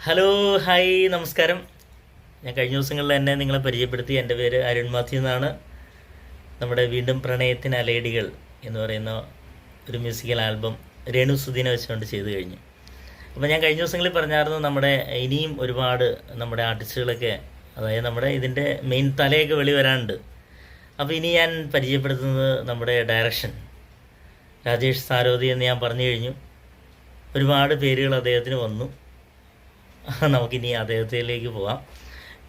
Hello hi നമസ്കാരം. ഞാൻ കഴിഞ്ഞ ദിവസങ്ങളിൽ തന്നെ നിങ്ങളെ പരിചയപ്പെടുത്തി. എൻ്റെ പേര് അരുൺ മാത്യു എന്നാണ്. നമ്മുടെ വീണ്ടും പ്രണയത്തിന് അലൈഡികൾ എന്ന് പറയുന്ന ഒരു മ്യൂസിക്കൽ ആൽബം രേണു സുധീനെ വെച്ചുകൊണ്ട് ചെയ്തു കഴിഞ്ഞു. അപ്പോൾ ഞാൻ കഴിഞ്ഞ ദിവസങ്ങളിൽ പറഞ്ഞായിരുന്നു നമ്മുടെ ഇനിയും ഒരുപാട് നമ്മുടെ ആർട്ടിസ്റ്റുകളൊക്കെ, അതായത് നമ്മുടെ ഇതിൻ്റെ മെയിൻ തലയൊക്കെ വെളി വരാനുണ്ട്. അപ്പോൾ ഇനി ഞാൻ പരിചയപ്പെടുത്തുന്നത് നമ്മുടെ ഡയറക്ഷൻ രാജേഷ് സാരോതി എന്ന് ഞാൻ പറഞ്ഞു കഴിഞ്ഞു. ഒരുപാട് പേരുകൾ അദ്ദേഹത്തിന് വന്നു. നമുക്കിനി അദ്ദേഹത്തിലേക്ക് പോകാം.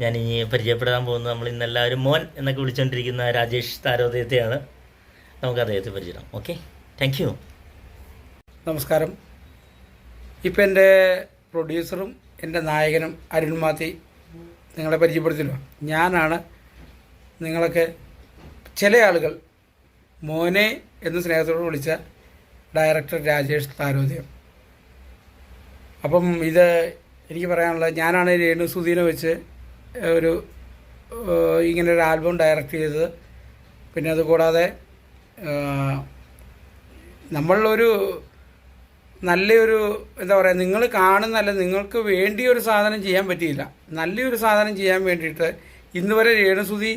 ഞാനിനി പരിചയപ്പെടാൻ പോകുന്നത് നമ്മൾ ഇന്നെല്ലാവരും മോൻ എന്നൊക്കെ വിളിച്ചുകൊണ്ടിരിക്കുന്ന രാജേഷ് താരോദയത്തെയാണ്. നമുക്ക് അദ്ദേഹത്തെ പരിചയം. Okay, thank you. നമസ്കാരം. ഇപ്പം എൻ്റെ പ്രൊഡ്യൂസറും എൻ്റെ നായകനും അരുൺ മാത്യു നിങ്ങളെ പരിചയപ്പെടുത്തില്ലോ. ഞാനാണ് നിങ്ങളൊക്കെ ചില ആളുകൾ മോനെ എന്ന് സ്നേഹത്തോട് വിളിച്ച ഡയറക്ടർ രാജേഷ് താരോദയം. അപ്പം ഇത് എനിക്ക് പറയാനുള്ളത്, ഞാനാണ് രേണു സുധീനെ വെച്ച് ഒരു ഇങ്ങനൊരു ആൽബം ഡയറക്റ്റ് ചെയ്തത്. പിന്നെ അതുകൂടാതെ നമ്മളൊരു നല്ലൊരു എന്താ പറയുക, നിങ്ങൾ കാണുന്നല്ല, നിങ്ങൾക്ക് വേണ്ടിയൊരു സാധനം ചെയ്യാൻ പറ്റിയില്ല. നല്ലൊരു സാധനം ചെയ്യാൻ വേണ്ടിയിട്ട് ഇന്ന് വരെ രേണുസുധി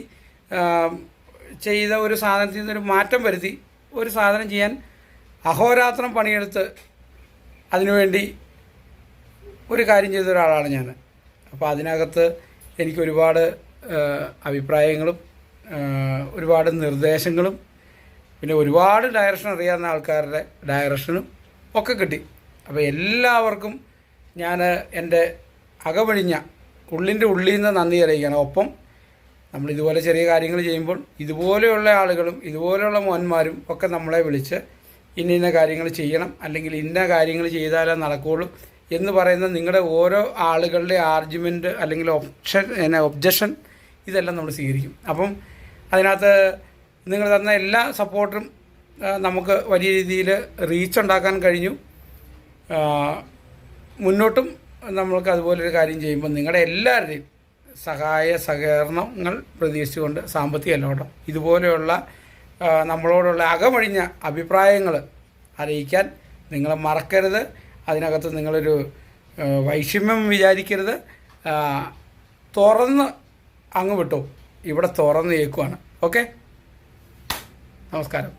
ചെയ്ത ഒരു സാധനത്തിൽ നിന്നൊരു മാറ്റം വരുത്തി ഒരു സാധനം ചെയ്യാൻ അഹോരാത്രം പണിയെടുത്ത് അതിനുവേണ്ടി ഒരു കാര്യം ചെയ്ത ഒരാളാണ് ഞാൻ. അപ്പോൾ അതിനകത്ത് എനിക്കൊരുപാട് അഭിപ്രായങ്ങളും ഒരുപാട് നിർദ്ദേശങ്ങളും പിന്നെ ഒരുപാട് ഡയറക്ഷൻ അറിയാവുന്ന ആൾക്കാരുടെ ഡയറക്ഷനും ഒക്കെ കിട്ടി. അപ്പോൾ എല്ലാവർക്കും ഞാൻ എൻ്റെ അകമഴിഞ്ഞ ഉള്ളിൻ്റെ ഉള്ളിൽ നിന്ന് നന്ദി അറിയിക്കണം. ഒപ്പം നമ്മളിതുപോലെ ചെറിയ കാര്യങ്ങൾ ചെയ്യുമ്പോൾ ഇതുപോലെയുള്ള ആളുകളും ഇതുപോലെയുള്ള മോന്മാരും ഒക്കെ നമ്മളെ വിളിച്ച് ഇന്ന കാര്യങ്ങൾ ചെയ്യണം, അല്ലെങ്കിൽ ഇന്ന കാര്യങ്ങൾ ചെയ്താലേ നടക്കുകയുള്ളൂ എന്ന് പറയുന്ന നിങ്ങളുടെ ഓരോ ആളുകളുടെ ആർഗ്യുമെൻറ്റ് അല്ലെങ്കിൽ ഒബ്ജക്ഷൻ ഇതെല്ലാം നമ്മൾ സ്വീകരിക്കും. അപ്പം അതിനകത്ത് നിങ്ങൾ തന്ന എല്ലാ സപ്പോർട്ടും നമുക്ക് വലിയ രീതിയിൽ റീച്ച് ഉണ്ടാക്കാൻ കഴിഞ്ഞു. മുന്നോട്ടും നമ്മൾക്ക് അതുപോലൊരു കാര്യം ചെയ്യുമ്പോൾ നിങ്ങളുടെ എല്ലാവരുടെയും സഹായ സഹകരണങ്ങൾ പ്രതീക്ഷിച്ചുകൊണ്ട്, സാമ്പത്തികമല്ല കേട്ടോ, ഇതുപോലെയുള്ള നമ്മളോടുള്ള അകമഴിഞ്ഞ അഭിപ്രായങ്ങൾ അറിയിക്കാൻ നിങ്ങൾ മറക്കരുത്. അതിനകത്ത് നിങ്ങളൊരു വൈഷമ്യം വിചാരിക്കരുത്. തുറന്ന് അങ്ങ് വിട്ടു, ഇവിടെ തുറന്ന് കേൾക്കുവാണ്. ഓക്കെ, നമസ്കാരം.